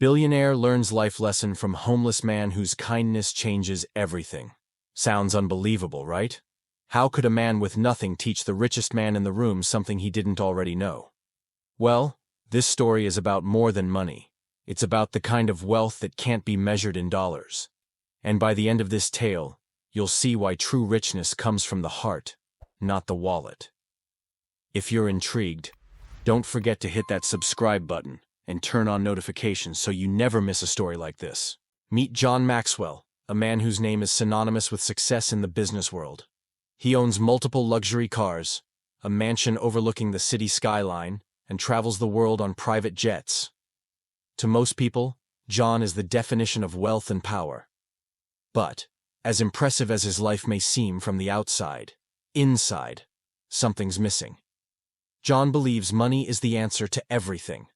Billionaire learns life lesson from homeless man whose kindness changes everything. Sounds unbelievable, right? How could a man with nothing teach the richest man in the room something he didn't already know? Well, this story is about more than money. It's about the kind of wealth that can't be measured in dollars. And by the end of this tale, you'll see why true richness comes from the heart, not the wallet. If you're intrigued, don't forget to hit that subscribe button and turn on notifications so you never miss a story like this. Meet John Maxwell, a man whose name is synonymous with success in the business world. He owns multiple luxury cars, a mansion overlooking the city skyline, and travels the world on private jets. To most people, John is the definition of wealth and power. But, as impressive as his life may seem from the outside, inside, something's missing. John believes money is the answer to everything.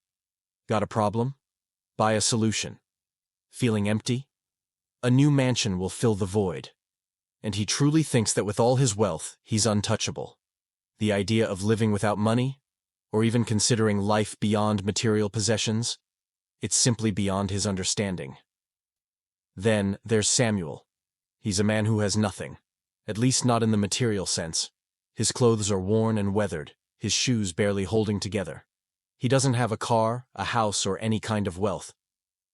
Got a problem? Buy a solution. Feeling empty? A new mansion will fill the void. And he truly thinks that with all his wealth, he's untouchable. The idea of living without money, or even considering life beyond material possessions, it's simply beyond his understanding. Then there's Samuel. He's a man who has nothing, at least not in the material sense. His clothes are worn and weathered, his shoes barely holding together. He doesn't have a car, a house, or any kind of wealth.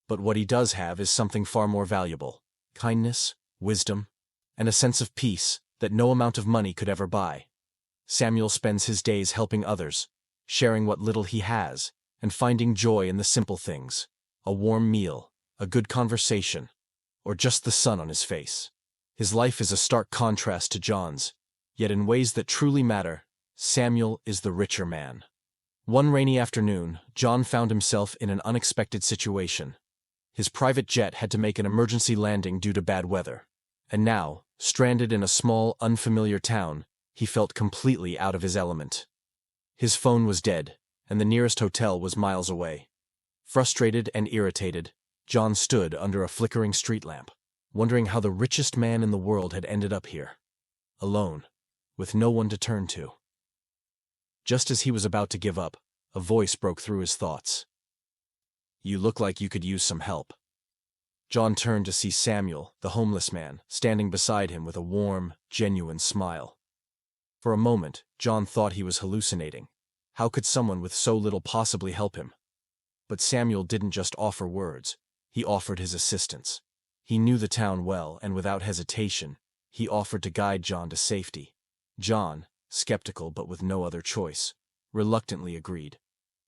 But what he does have is something far more valuable: kindness, wisdom, and a sense of peace that no amount of money could ever buy. Samuel spends his days helping others, sharing what little he has, and finding joy in the simple things: a warm meal, a good conversation, or just the sun on his face. His life is a stark contrast to John's, yet in ways that truly matter, Samuel is the richer man. One rainy afternoon, John found himself in an unexpected situation. His private jet had to make an emergency landing due to bad weather. And now, stranded in a small, unfamiliar town, he felt completely out of his element. His phone was dead, and the nearest hotel was miles away. Frustrated and irritated, John stood under a flickering street lamp, wondering how the richest man in the world had ended up here. Alone, with no one to turn to. Just as he was about to give up, a voice broke through his thoughts. "You look like you could use some help." John turned to see Samuel, the homeless man, standing beside him with a warm, genuine smile. For a moment, John thought he was hallucinating. How could someone with so little possibly help him? But Samuel didn't just offer words, he offered his assistance. He knew the town well, and without hesitation, he offered to guide John to safety. John, skeptical but with no other choice, reluctantly agreed.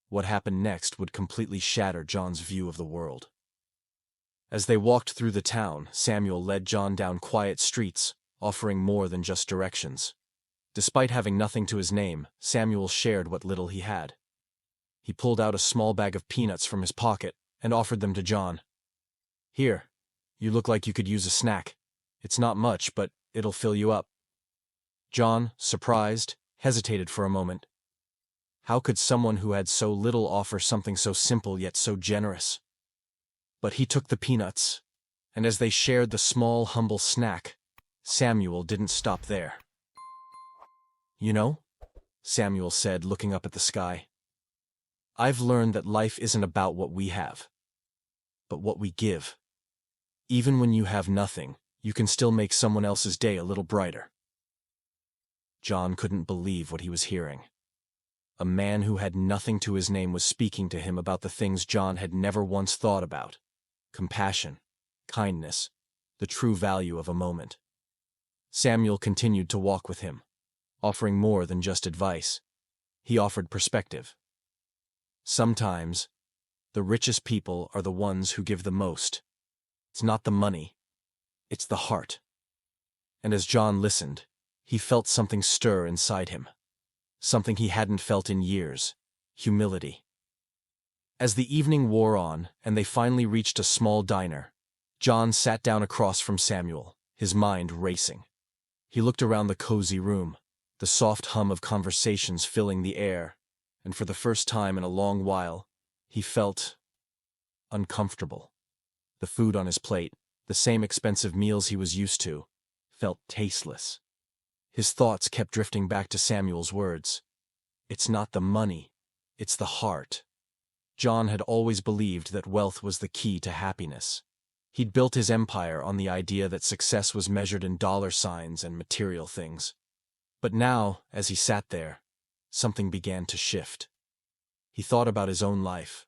What happened next would completely shatter John's view of the world. As they walked through the town, Samuel led John down quiet streets, offering more than just directions. Despite having nothing to his name, Samuel shared what little he had. He pulled out a small bag of peanuts from his pocket and offered them to John. "Here, you look like you could use a snack. It's not much, but it'll fill you up." John, surprised, hesitated for a moment. How could someone who had so little offer something so simple yet so generous? But he took the peanuts, and as they shared the small, humble snack, Samuel didn't stop there. "You know," Samuel said, looking up at the sky, "I've learned that life isn't about what we have, but what we give. Even when you have nothing, you can still make someone else's day a little brighter." John couldn't believe what he was hearing. A man who had nothing to his name was speaking to him about the things John had never once thought about: compassion, kindness, the true value of a moment. Samuel continued to walk with him, offering more than just advice. He offered perspective. Sometimes, the richest people are the ones who give the most. It's not the money, it's the heart. And as John listened, he felt something stir inside him. Something he hadn't felt in years: humility. As the evening wore on and they finally reached a small diner, John sat down across from Samuel, his mind racing. He looked around the cozy room, the soft hum of conversations filling the air, and for the first time in a long while, he felt uncomfortable. The food on his plate, the same expensive meals he was used to, felt tasteless. His thoughts kept drifting back to Samuel's words. "It's not the money, it's the heart." John had always believed that wealth was the key to happiness. He'd built his empire on the idea that success was measured in dollar signs and material things. But now, as he sat there, something began to shift. He thought about his own life,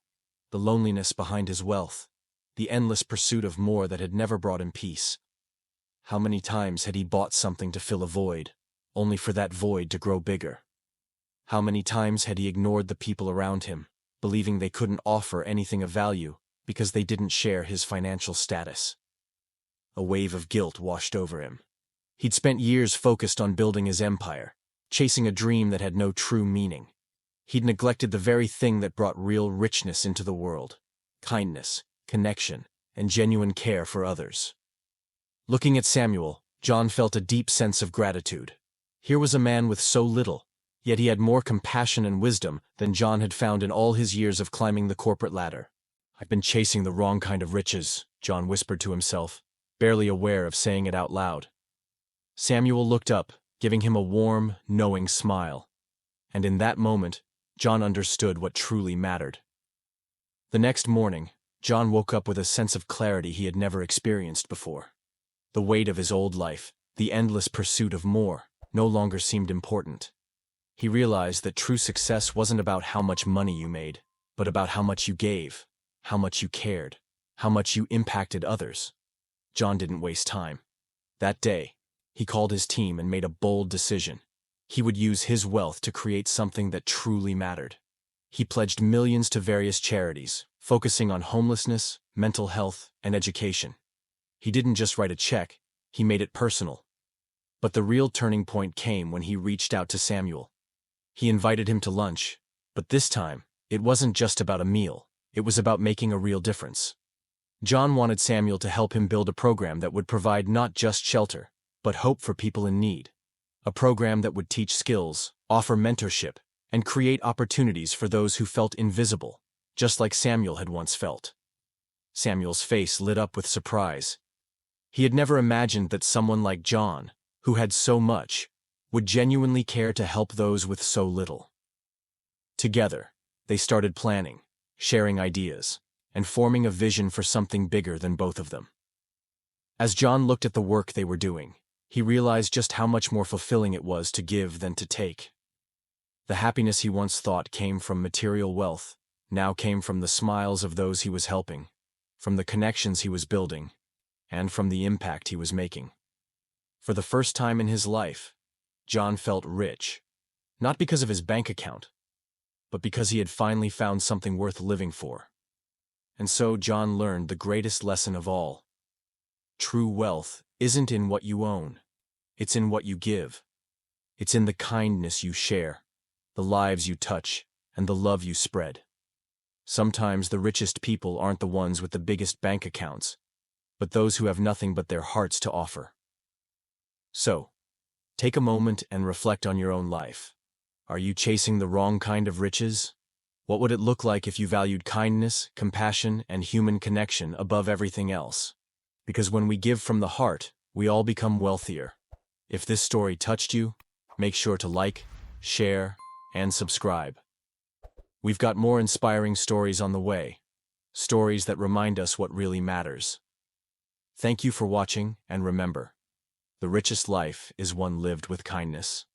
the loneliness behind his wealth, the endless pursuit of more that had never brought him peace. How many times had he bought something to fill a void, only for that void to grow bigger? How many times had he ignored the people around him, believing they couldn't offer anything of value because they didn't share his financial status? A wave of guilt washed over him. He'd spent years focused on building his empire, chasing a dream that had no true meaning. He'd neglected the very thing that brought real richness into the world: kindness, connection, and genuine care for others. Looking at Samuel, John felt a deep sense of gratitude. Here was a man with so little, yet he had more compassion and wisdom than John had found in all his years of climbing the corporate ladder. "I've been chasing the wrong kind of riches," John whispered to himself, barely aware of saying it out loud. Samuel looked up, giving him a warm, knowing smile. And in that moment, John understood what truly mattered. The next morning, John woke up with a sense of clarity he had never experienced before. The weight of his old life, the endless pursuit of more, no longer seemed important. He realized that true success wasn't about how much money you made, but about how much you gave, how much you cared, how much you impacted others. John didn't waste time. That day, he called his team and made a bold decision. He would use his wealth to create something that truly mattered. He pledged millions to various charities, focusing on homelessness, mental health, and education. He didn't just write a check, he made it personal. But the real turning point came when he reached out to Samuel. He invited him to lunch, but this time, it wasn't just about a meal, it was about making a real difference. John wanted Samuel to help him build a program that would provide not just shelter, but hope for people in need. A program that would teach skills, offer mentorship, and create opportunities for those who felt invisible, just like Samuel had once felt. Samuel's face lit up with surprise. He had never imagined that someone like John, who had so much, would genuinely care to help those with so little. Together, they started planning, sharing ideas, and forming a vision for something bigger than both of them. As John looked at the work they were doing, he realized just how much more fulfilling it was to give than to take. The happiness he once thought came from material wealth now came from the smiles of those he was helping, from the connections he was building, and from the impact he was making. For the first time in his life, John felt rich, not because of his bank account, but because he had finally found something worth living for. And so John learned the greatest lesson of all. True wealth isn't in what you own, it's in what you give. It's in the kindness you share, the lives you touch, and the love you spread. Sometimes the richest people aren't the ones with the biggest bank accounts, but those who have nothing but their hearts to offer. So, take a moment and reflect on your own life. Are you chasing the wrong kind of riches? What would it look like if you valued kindness, compassion, and human connection above everything else? Because when we give from the heart, we all become wealthier. If this story touched you, make sure to like, share, and subscribe. We've got more inspiring stories on the way, stories that remind us what really matters. Thank you for watching, and remember, the richest life is one lived with kindness.